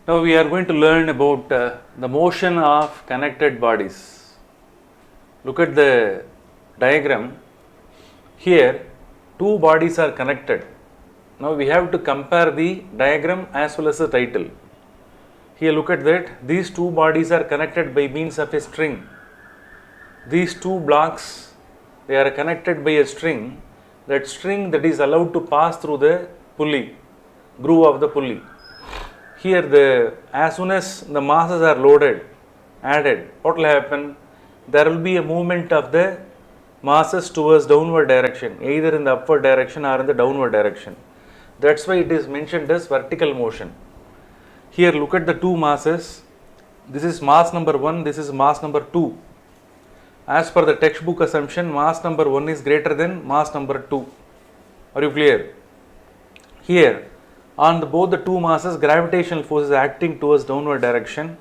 Now we are going to learn about the motion of connected bodies. Look at the diagram. Here two bodies are connected. Now we have to compare the diagram as well as the title. Here look at that. These two bodies are connected by means of a string. These two blocks, they are connected by a string. That string that is allowed to pass through the pulley, groove of the pulley. Here as soon as the masses are added, what will happen? There will be a movement of the masses towards downward direction, either in the upward direction or in the downward direction. That's why it is mentioned as vertical motion. Here look at the two masses. This is mass number 1, this is mass number 2. As per the textbook assumption, mass number 1 is greater than mass number 2. Are you clear? Here, on both the two masses, gravitational force is acting towards downward direction.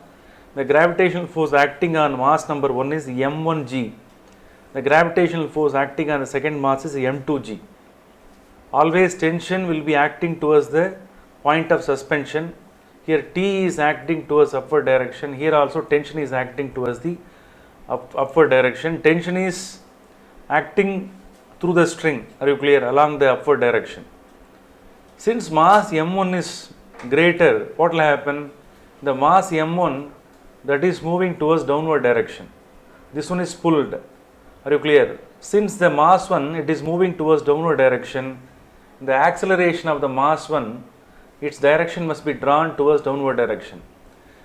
The gravitational force acting on mass number 1 is m1g. The gravitational force acting on the second mass is m2g. Always tension will be acting towards the point of suspension. Here T is acting towards upward direction. Here also tension is acting towards the upward direction. Tension is acting through the string. Are you clear? Along the upward direction. Since mass m1 is greater, what will happen? The mass m1 that is moving towards downward direction. This one is pulled. Are you clear? Since the mass 1 it is moving towards downward direction, the acceleration of the mass 1, its direction must be drawn towards downward direction.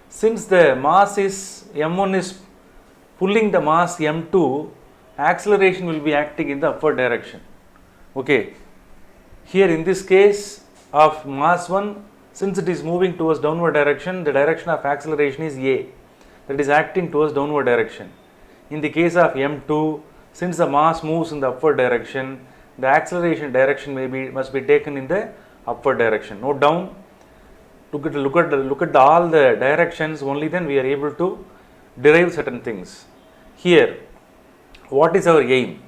Since the mass is m1 is pulling the mass m2, acceleration will be acting in the upward direction. Okay. Here in this case of mass 1, since it is moving towards downward direction, the direction of acceleration is a, that is acting towards downward direction. In the case of m2, since the mass moves in the upward direction, the acceleration direction must be taken in the upward direction. Note down. Look at all the directions. Only then we are able to derive certain things. Here, what is our aim?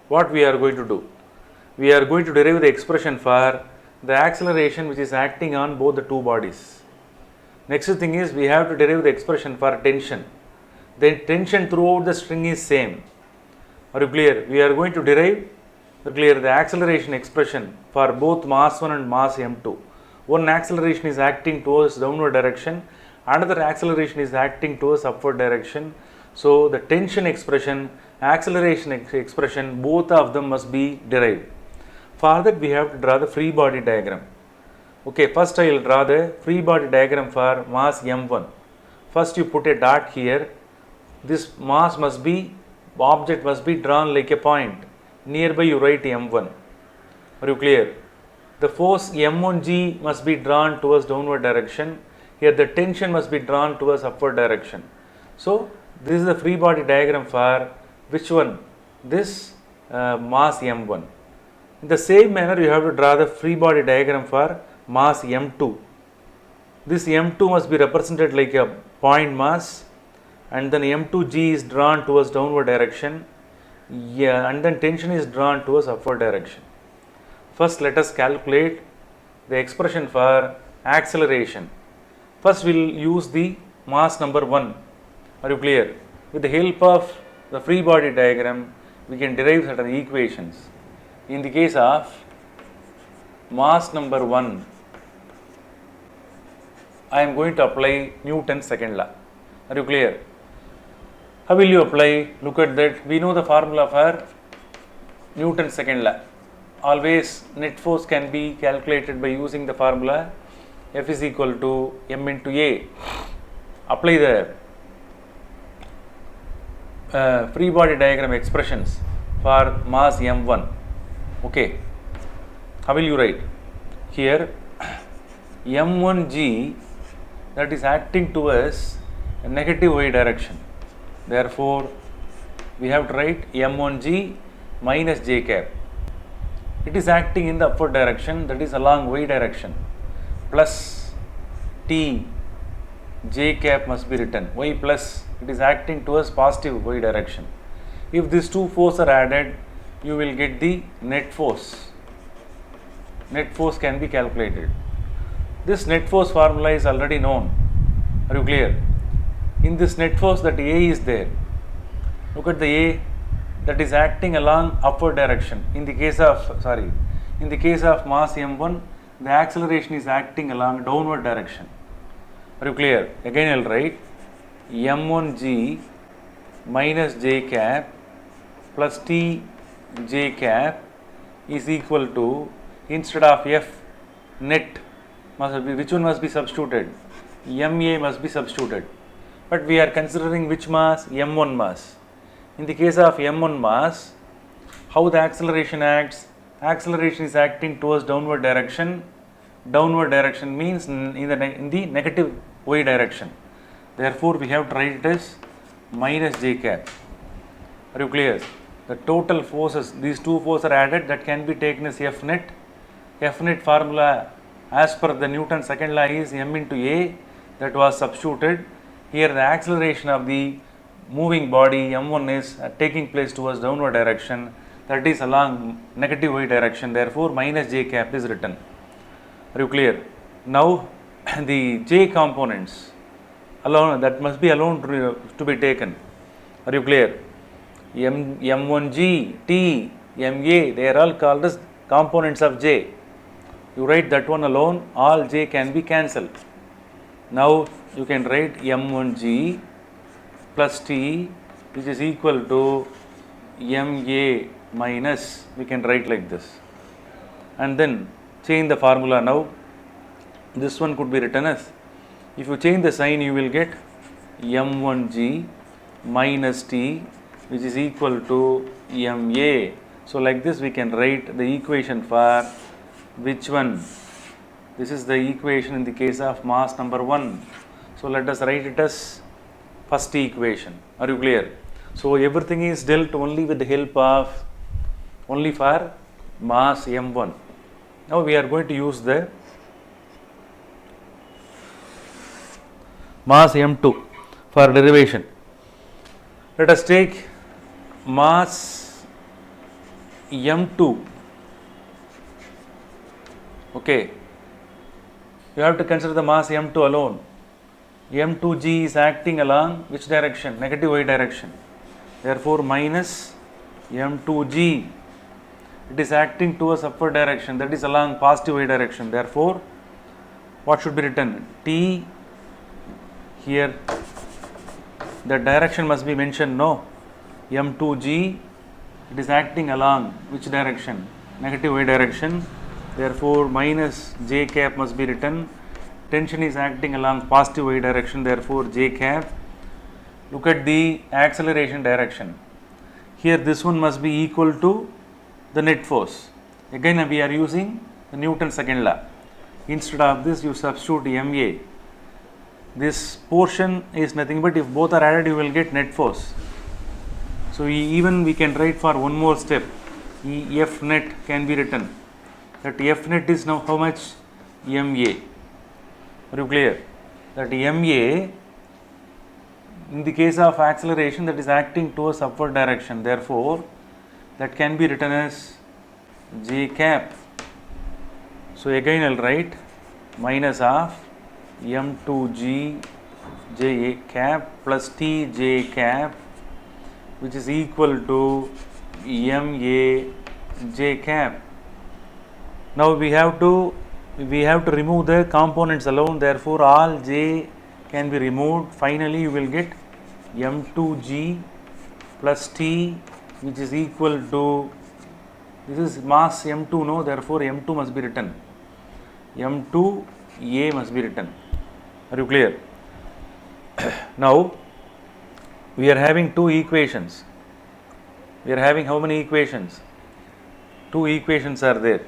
What we are going to do? We are going to derive the expression for the acceleration which is acting on both the two bodies. Next thing is we have to derive the expression for tension. The tension throughout the string is same. Are you clear? We are going to derive the acceleration expression for both mass 1 and mass m2. One acceleration is acting towards downward direction, another acceleration is acting towards upward direction. So the tension expression, acceleration expression, both of them must be derived. For that we have to draw the free body diagram. Okay, first I will draw the free body diagram for mass m1. First you put a dot here. This mass object must be drawn like a point. Nearby you write m1. Are you clear? The force m1g must be drawn towards downward direction. Here the tension must be drawn towards upward direction. So this is the free body diagram for which one? This mass m1. In the same manner you have to draw the free body diagram for mass m2. This m2 must be represented like a point mass, and then m2g is drawn towards downward direction, and then tension is drawn towards upward direction. First let us calculate the expression for acceleration. First we will use the mass number 1. Are you clear? With the help of the free body diagram we can derive certain equations. In the case of mass number 1, I am going to apply Newton's second law. Are you clear? How will you apply? Look at that. We know the formula for Newton's second law. Always net force can be calculated by using the formula F is equal to m into A. Apply the free body diagram expressions for mass m1. Okay. How will you write? Here m1g, that is acting towards a negative y direction. Therefore, we have to write m1g minus j cap. It is acting in the upward direction, that is along y direction, plus t j cap must be written, y plus, it is acting towards positive y direction. If these two forces are added, you will get the net force. Net force can be calculated. This net force formula is already known. Are you clear? In this net force, that A is there. Look at the A that is acting along upward direction. In the case of mass m1, the acceleration is acting along downward direction. Are you clear? Again I will write m1g minus j cap plus t j cap is equal to, instead of F net, which one must be substituted? MA must be substituted. But we are considering which mass? M1 mass. In the case of M1 mass, how the acceleration acts? Acceleration is acting towards downward direction. Downward direction means in the negative y direction. Therefore, we have to write it as minus j cap. Are you clear? The total forces, these two forces are added, that can be taken as F net. F net formula as per the Newton's second law is m into a, that was substituted. Here the acceleration of the moving body m1 is taking place towards downward direction, that is along negative y direction. Therefore, minus j cap is written. Are you clear? Now the j components alone, that must be alone to be taken. Are you clear? M1g, T, MA, they are all called as components of j. You write that one alone, all j can be cancelled. Now you can write M1g plus T, which is equal to MA minus, we can write like this. And then change the formula now. This one could be written as, if you change the sign, you will get M1g minus T, which is equal to MA. So like this we can write the equation for which one? This is the equation in the case of mass number 1. So let us write it as first equation. Are you clear? So everything is dealt only with the help of, only for mass m1. Now we are going to use the mass m2 for derivation. Let us take mass m2. Okay, you have to consider the mass m2 alone. m2g is acting along which direction? Negative y direction. Therefore, minus m2g, it is acting towards upward direction, that is along positive y direction. Therefore, what should be written? T, here the direction must be mentioned, no? m2g, it is acting along which direction? Negative y direction. Therefore, minus j cap must be written. Tension is acting along positive y direction, therefore j cap. Look at the acceleration direction. Here this one must be equal to the net force. Again we are using the Newton's second law. Instead of this, you substitute MA. This portion is nothing but, if both are added, you will get net force. So even we can write for one more step. F net can be written. That F net is now how much? MA. Are you clear? That MA, in the case of acceleration, that is acting towards upward direction. Therefore, that can be written as j cap. So again I will write minus of m2g j cap plus t j cap, which is equal to MA j cap. Now we have to remove the components alone. Therefore, all j can be removed. Finally, you will get m2g plus t, which is equal to, this is mass m2, no? Therefore, m2 must be written. m2a must be written. Are you clear? Now we are having two equations. We are having how many equations? Two equations are there.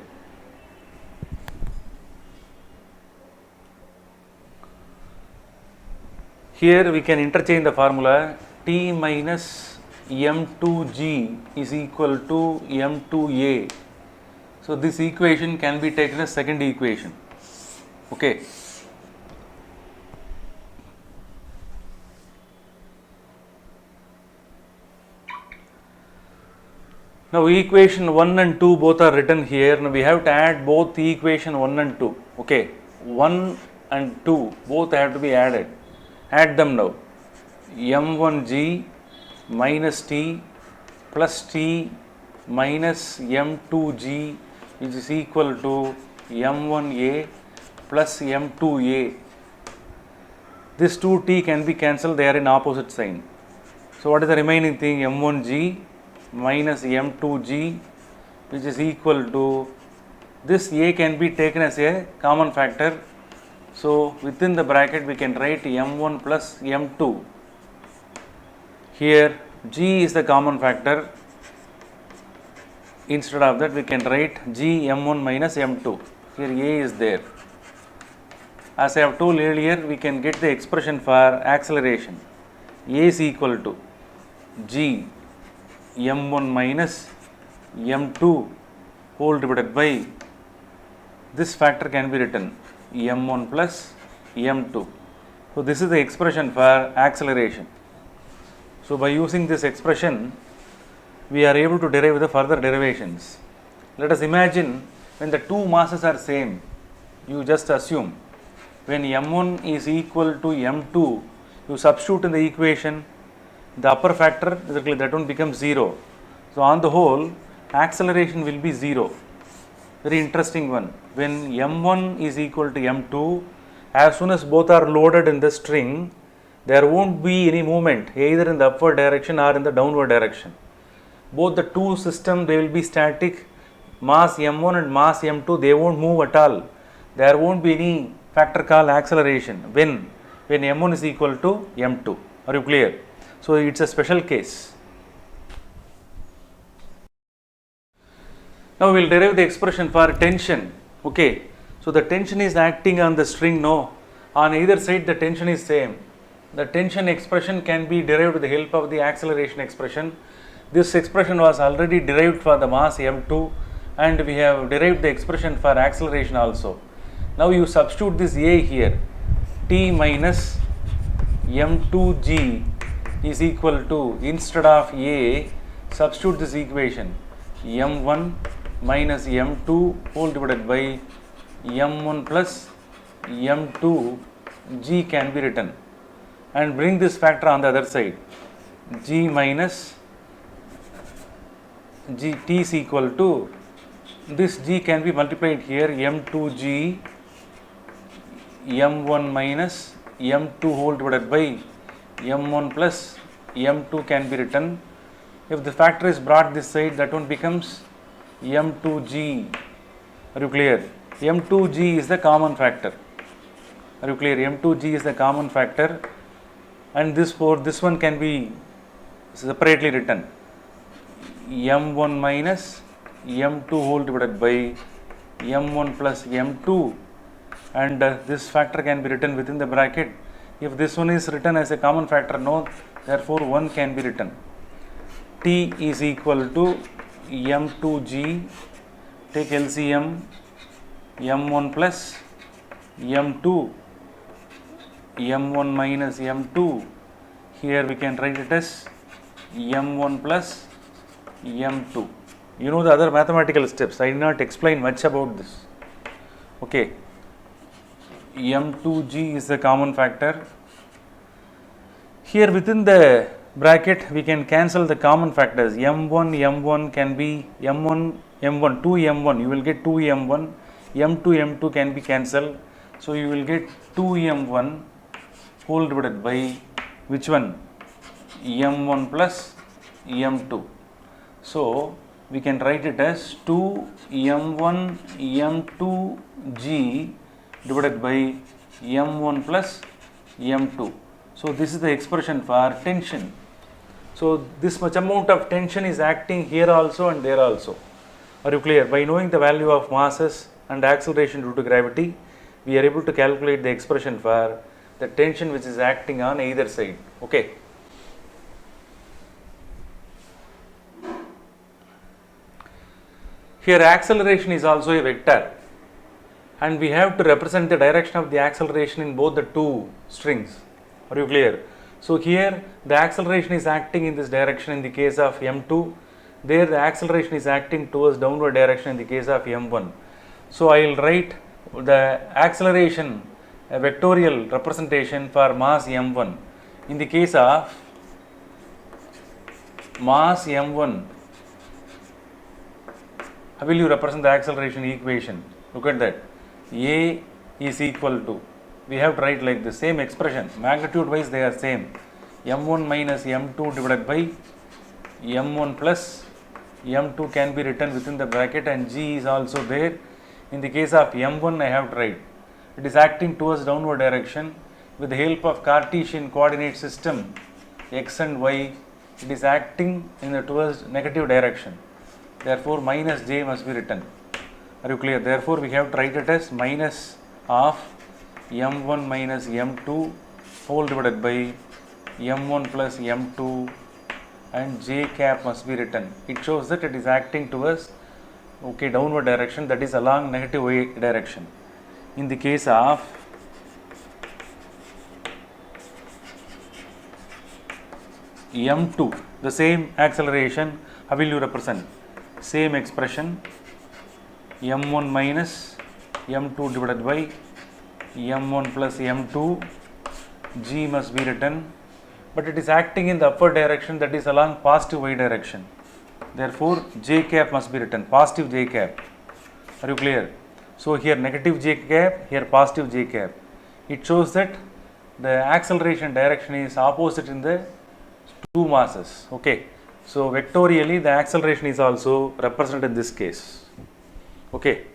Here we can interchange the formula. T minus m2g is equal to m2a. So this equation can be taken as second equation. Okay. Now equation 1 and 2 both are written here. Now we have to add both equation 1 and 2. Okay. 1 and 2 both have to be added. add them now. m1g minus t plus t minus m2g which is equal to m1a plus m2a. This 2t can be cancelled, they are in opposite sign. So what is the remaining thing? m1g minus m2g which is equal to, this a can be taken as a common factor. So within the bracket we can write m1 plus m2. Here g is the common factor. Instead of that we can write g m1 minus m2. Here a is there. As I have told earlier, we can get the expression for acceleration. A is equal to g m1 minus m2 whole divided by, this factor can be written m1 plus m2. So this is the expression for acceleration. So by using this expression we are able to derive the further derivations. Let us imagine when the two masses are same, you just assume when m1 is equal to m2, you substitute in the equation the upper factor, that one becomes 0. So on the whole acceleration will be 0. Very interesting one. When m1 is equal to m2, as soon as both are loaded in the string, there won't be any movement either in the upward direction or in the downward direction. Both the two systems, they will be static. Mass m1 and mass m2, they won't move at all. There won't be any factor called acceleration when m1 is equal to m2. Are you clear? So it's a special case. Now we will derive the expression for tension. Okay, so the tension is acting on the string. No, on either side the tension is same. The tension expression can be derived with the help of the acceleration expression. This expression was already derived for the mass m2 and we have derived the expression for acceleration also. Now you substitute this a here, t minus m2g is equal to, instead of a, substitute this equation m1 minus m2 whole divided by m1 plus m2 g can be written, and bring this factor on the other side, g minus g t is equal to, this g can be multiplied here, m2g m1 minus m2 whole divided by m1 plus m2 can be written. If the factor is brought this side, that one becomes m2g. Are you clear? m2g is the common factor. Are you clear? m2g is the common factor, and this one can be separately written, m1 minus m2 whole divided by m1 plus m2, and this factor can be written within the bracket. If this one is written as a common factor, no, therefore 1 can be written. T is equal to m2g, take LCM, m1 plus m2, m1 minus m2, here we can write it as m1 plus m2. You know the other mathematical steps, I did not explain much about this. Okay, m2g is the common factor. Here within the bracket we can cancel the common factors. m1 can be m1 2m1, you will get 2m1, m2 can be cancelled, so you will get 2m1 whole divided by which one, m1 plus m2. So we can write it as 2m1 m2g divided by m1 plus m2. So this is the expression for tension. So this much amount of tension is acting here also and there also. Are you clear? By knowing the value of masses and acceleration due to gravity, we are able to calculate the expression for the tension which is acting on either side. Okay. Here acceleration is also a vector, and we have to represent the direction of the acceleration in both the two strings. Are you clear? So here the acceleration is acting in this direction in the case of m2, there the acceleration is acting towards downward direction in the case of m1. So I will write the acceleration a vectorial representation for mass m1. In the case of mass m1, how will you represent the acceleration equation? Look at that. A is equal to, we have to write like the same expression, magnitude wise they are same, m1 minus m2 divided by m1 plus m2 can be written within the bracket, and g is also there. In the case of m1 I have to write, it is acting towards downward direction with the help of Cartesian coordinate system x and y, it is acting in the towards negative direction. Therefore minus j must be written. Are you clear? Therefore we have to write it as minus of m1 minus m2 whole divided by m1 plus m2, and j cap must be written. It shows that it is acting towards downward direction, that is along negative y direction. In the case of m2, the same acceleration, how will you represent? Same expression, m1 minus m2 divided by m1 plus m2, g must be written, but it is acting in the upward direction, that is along positive y direction. Therefore j cap must be written, positive j cap. Are you clear? So here negative j cap, here positive j cap. It shows that the acceleration direction is opposite in the two masses. Okay, so vectorially the acceleration is also represented in this case. Okay.